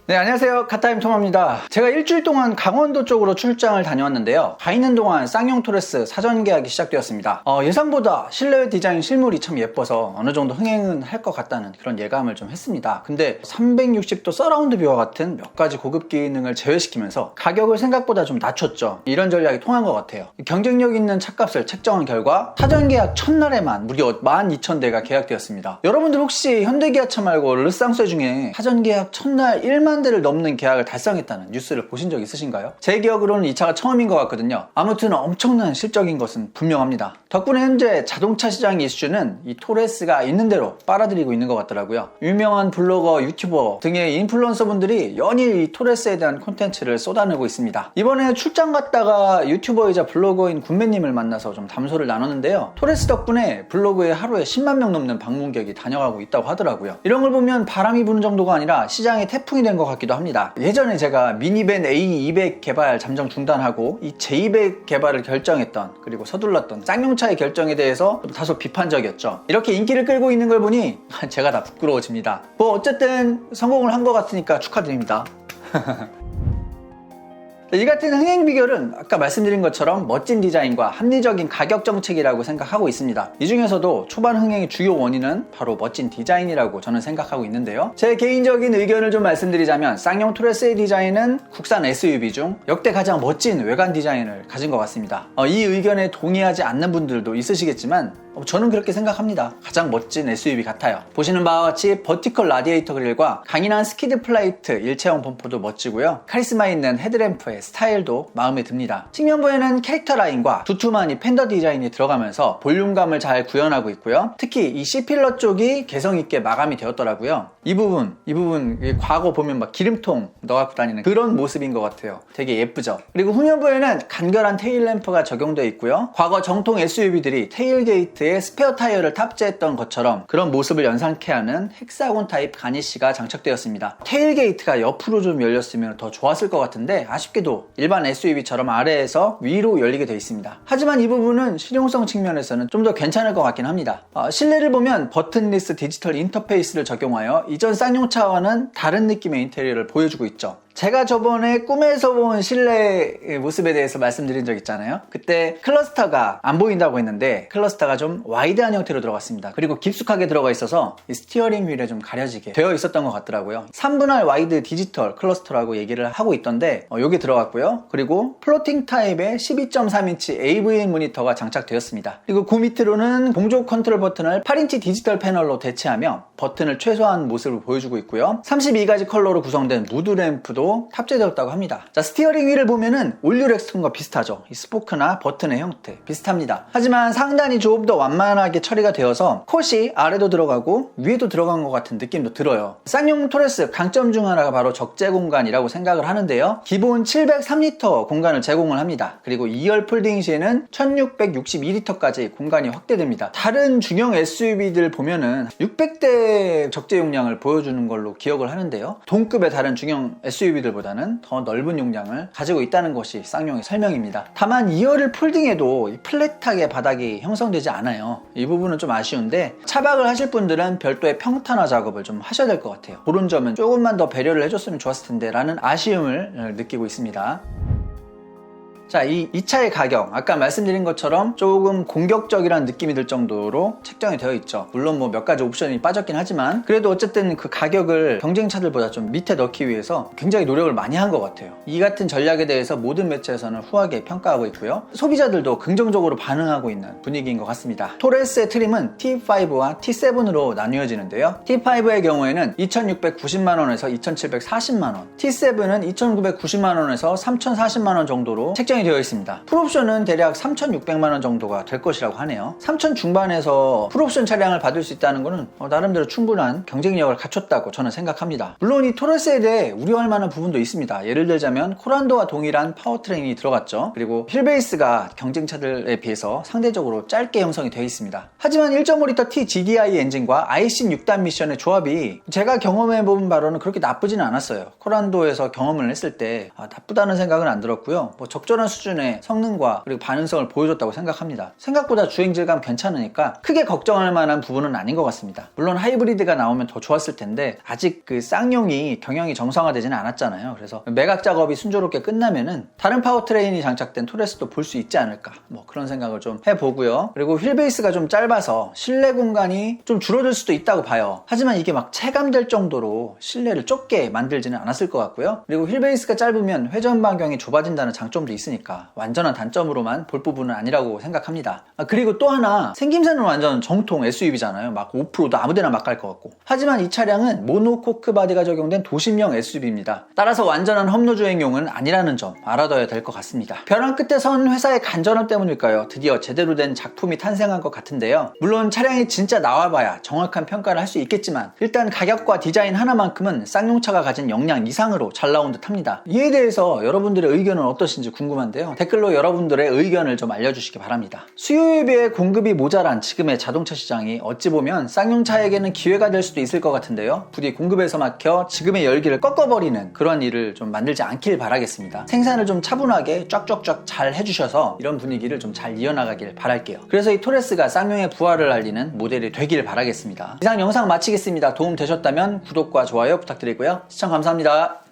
네, 안녕하세요. 갓타임 토마입니다. 제가 일주일 동안 강원도 쪽으로 출장을 다녀왔는데요. 가 있는 동안 쌍용 토레스 사전 계약이 시작되었습니다. 예상보다 실내 디자인 실물이 참 예뻐서 어느 정도 흥행은 할 것 같다는 그런 예감을 좀 했습니다. 근데 360도 서라운드 뷰와 같은 몇 가지 고급 기능을 제외시키면서 가격을 생각보다 좀 낮췄죠. 이런 전략이 통한 것 같아요. 경쟁력 있는 차값을 책정한 결과 사전 계약 첫날에만 무려 12,000대가 계약되었습니다. 여러분들 혹시 현대기아차 말고 르쌍쇠 중에 사전 계약 첫날 1만 대를 넘는 계약을 달성했다는 뉴스를 보신 적 있으신가요? 제 기억으로는 이 차가 처음인 것 같거든요. 아무튼 엄청난 실적인 것은 분명합니다. 덕분에 현재 자동차 시장 이슈는 이 토레스가 있는 대로 빨아들이고 있는 것 같더라고요. 유명한 블로거, 유튜버 등의 인플루언서분들이 연일 이 토레스에 대한 콘텐츠를 쏟아내고 있습니다. 이번에 출장 갔다가 유튜버이자 블로거인 군매님을 만나서 좀 담소를 나눴는데요. 토레스 덕분에 블로그에 하루에 10만 명 넘는 방문객이 다녀가고 있다고 하더라고요. 이런 걸 보면 바람이 부는 정도가 아니라 시장에 태풍이 된 것 같기도 합니다. 예전에 제가 미니밴 A200 개발 잠정 중단하고 이 J200 개발을 결정했던, 그리고 서둘렀던 쌍용차의 결정에 대해서 다소 비판적이었죠. 이렇게 인기를 끌고 있는 걸 보니 제가 다 부끄러워집니다. 어쨌든 성공을 한 것 같으니까 축하드립니다. 이 같은 흥행 비결은 아까 말씀드린 것처럼 멋진 디자인과 합리적인 가격 정책이라고 생각하고 있습니다. 이 중에서도 초반 흥행의 주요 원인은 바로 멋진 디자인이라고 저는 생각하고 있는데요. 제 개인적인 의견을 좀 말씀드리자면 쌍용 토레스의 디자인은 국산 SUV 중 역대 가장 멋진 외관 디자인을 가진 것 같습니다. 이 의견에 동의하지 않는 분들도 있으시겠지만 저는 그렇게 생각합니다. 가장 멋진 SUV 같아요. 보시는 바와 같이 버티컬 라디에이터 그릴과 강인한 스키드 플레이트 일체형 범퍼도 멋지고요. 카리스마 있는 헤드램프의 스타일도 마음에 듭니다. 측면부에는 캐릭터 라인과 두툼한 이 팬더 디자인이 들어가면서 볼륨감을 잘 구현하고 있고요. 특히 이 C필러 쪽이 개성있게 마감이 되었더라고요. 이 부분 과거 보면 막 기름통 넣어갖고 다니는 그런 모습인 것 같아요. 되게 예쁘죠. 그리고 후면부에는 간결한 테일램프가 적용되어 있고요. 과거 정통 SUV들이 테일게이트에 스페어 타이어를 탑재했던 것처럼 그런 모습을 연상케 하는 헥사곤 타입 가니쉬가 장착되었습니다. 테일게이트가 옆으로 좀 열렸으면 더 좋았을 것 같은데 아쉽게도 일반 SUV처럼 아래에서 위로 열리게 되어 있습니다. 하지만 이 부분은 실용성 측면에서는 좀 더 괜찮을 것 같긴 합니다. 실내를 보면 버튼리스 디지털 인터페이스를 적용하여 이전 쌍용차와는 다른 느낌의 인테리어를 보여주고 있죠. 제가 저번에 꿈에서 본 실내 모습에 대해서 말씀드린 적 있잖아요. 그때 클러스터가 안 보인다고 했는데 클러스터가 좀 와이드한 형태로 들어갔습니다. 그리고 깊숙하게 들어가 있어서 이 스티어링 휠에 좀 가려지게 되어 있었던 것 같더라고요. 3분할 와이드 디지털 클러스터라고 얘기를 하고 있던데 여기 들어갔고요. 그리고 플로팅 타입의 12.3인치 AVN 모니터가 장착되었습니다. 그리고 그 밑으로는 공조 컨트롤 버튼을 8인치 디지털 패널로 대체하며 버튼을 최소화한 모습을 보여주고 있고요. 32가지 컬러로 구성된 무드 램프도 탑재되었다고 합니다. 자, 스티어링 휠을 보면은 올류 렉스톤과 비슷하죠. 이 스포크나 버튼의 형태 비슷합니다. 하지만 상단이 조금 더 완만하게 처리가 되어서 콧이 아래도 들어가고 위에도 들어간 것 같은 느낌도 들어요. 쌍용 토레스 강점 중 하나가 바로 적재 공간이라고 생각을 하는데요. 기본 703리터 공간을 제공을 합니다. 그리고 2열 폴딩 시에는 1662리터까지 공간이 확대됩니다. 다른 중형 SUV들 보면은 600대 적재 용량을 보여주는 걸로 기억을 하는데요. 동급의 다른 중형 SUV들보다는 더 넓은 용량을 가지고 있다는 것이 쌍용의 설명입니다. 다만 2열을 폴딩해도 플랫하게 바닥이 형성되지 않아요. 이 부분은 좀 아쉬운데 차박을 하실 분들은 별도의 평탄화 작업을 좀 하셔야 될 것 같아요. 그런 점은 조금만 더 배려를 해줬으면 좋았을 텐데 라는 아쉬움을 느끼고 있습니다. 자, 이 차의 가격, 아까 말씀드린 것처럼 조금 공격적이라는 느낌이 들 정도로 책정이 되어 있죠. 물론 몇 가지 옵션이 빠졌긴 하지만 그래도 어쨌든 그 가격을 경쟁차들보다 좀 밑에 넣기 위해서 굉장히 노력을 많이 한 것 같아요. 이 같은 전략에 대해서 모든 매체에서는 후하게 평가하고 있고요. 소비자들도 긍정적으로 반응하고 있는 분위기인 것 같습니다. 토레스의 트림은 T5와 T7으로 나뉘어지는데요. T5의 경우에는 2,690만원에서 2,740만원, T7은 2,990만원에서 3,040만원 정도로 책정이 되어 있습니다. 풀옵션은 대략 3,600만원 정도가 될 것이라고 하네요. 3,000 중반에서 풀옵션 차량을 받을 수 있다는 것은 나름대로 충분한 경쟁력을 갖췄다고 저는 생각합니다. 물론 이 토레스에 대해 우려할 만한 부분도 있습니다. 예를 들자면 코란도와 동일한 파워트레인이 들어갔죠. 그리고 휠베이스가 경쟁차들에 비해서 상대적으로 짧게 형성이 되어 있습니다. 하지만 1.5L T GDI 엔진과 아이신 6단 미션의 조합이 제가 경험해본 바로는 그렇게 나쁘지는 않았어요. 코란도에서 경험을 했을 때 나쁘다는 생각은 안 들었고요. 적절한 뛰어난 수준의 성능과 그리고 반응성을 보여줬다고 생각합니다. 생각보다 주행 질감 괜찮으니까 크게 걱정할 만한 부분은 아닌 것 같습니다. 물론 하이브리드가 나오면 더 좋았을 텐데 아직 그 쌍용이 경영이 정상화되지는 않았잖아요. 그래서 매각 작업이 순조롭게 끝나면은 다른 파워트레인이 장착된 토레스도 볼 수 있지 않을까, 뭐 그런 생각을 좀 해보고요. 그리고 휠베이스가 좀 짧아서 실내 공간이 좀 줄어들 수도 있다고 봐요. 하지만 이게 막 체감될 정도로 실내를 좁게 만들지는 않았을 것 같고요. 그리고 휠베이스가 짧으면 회전 반경이 좁아진다는 장점도 있으니까 완전한 단점으로만 볼 부분은 아니라고 생각합니다. 그리고 또 하나, 생김새는 완전 정통 SUV잖아요. 막 오프로드 아무데나 막 갈 것 같고. 하지만 이 차량은 모노코크 바디가 적용된 도심형 SUV입니다. 따라서 완전한 험로주행용은 아니라는 점 알아둬야 될 것 같습니다. 벼랑 끝에 선 회사의 간절함 때문일까요? 드디어 제대로 된 작품이 탄생한 것 같은데요. 물론 차량이 진짜 나와봐야 정확한 평가를 할 수 있겠지만 일단 가격과 디자인 하나만큼은 쌍용차가 가진 역량 이상으로 잘 나온 듯 합니다. 이에 대해서 여러분들의 의견은 어떠신지 궁금한데요. 댓글로 여러분들의 의견을 좀 알려주시기 바랍니다. 수요에 비해 공급이 모자란 지금의 자동차 시장이 어찌 보면 쌍용차에게는 기회가 될 수도 있을 것 같은데요. 부디 공급에서 막혀 지금의 열기를 꺾어버리는 그런 일을 좀 만들지 않길 바라겠습니다. 생산을 좀 차분하게 쫙쫙쫙 잘 해주셔서 이런 분위기를 좀 잘 이어나가길 바랄게요. 그래서 이 토레스가 쌍용의 부활을 알리는 모델이 되길 바라겠습니다. 이상 영상 마치겠습니다. 도움 되셨다면 구독과 좋아요 부탁드리고요. 시청 감사합니다.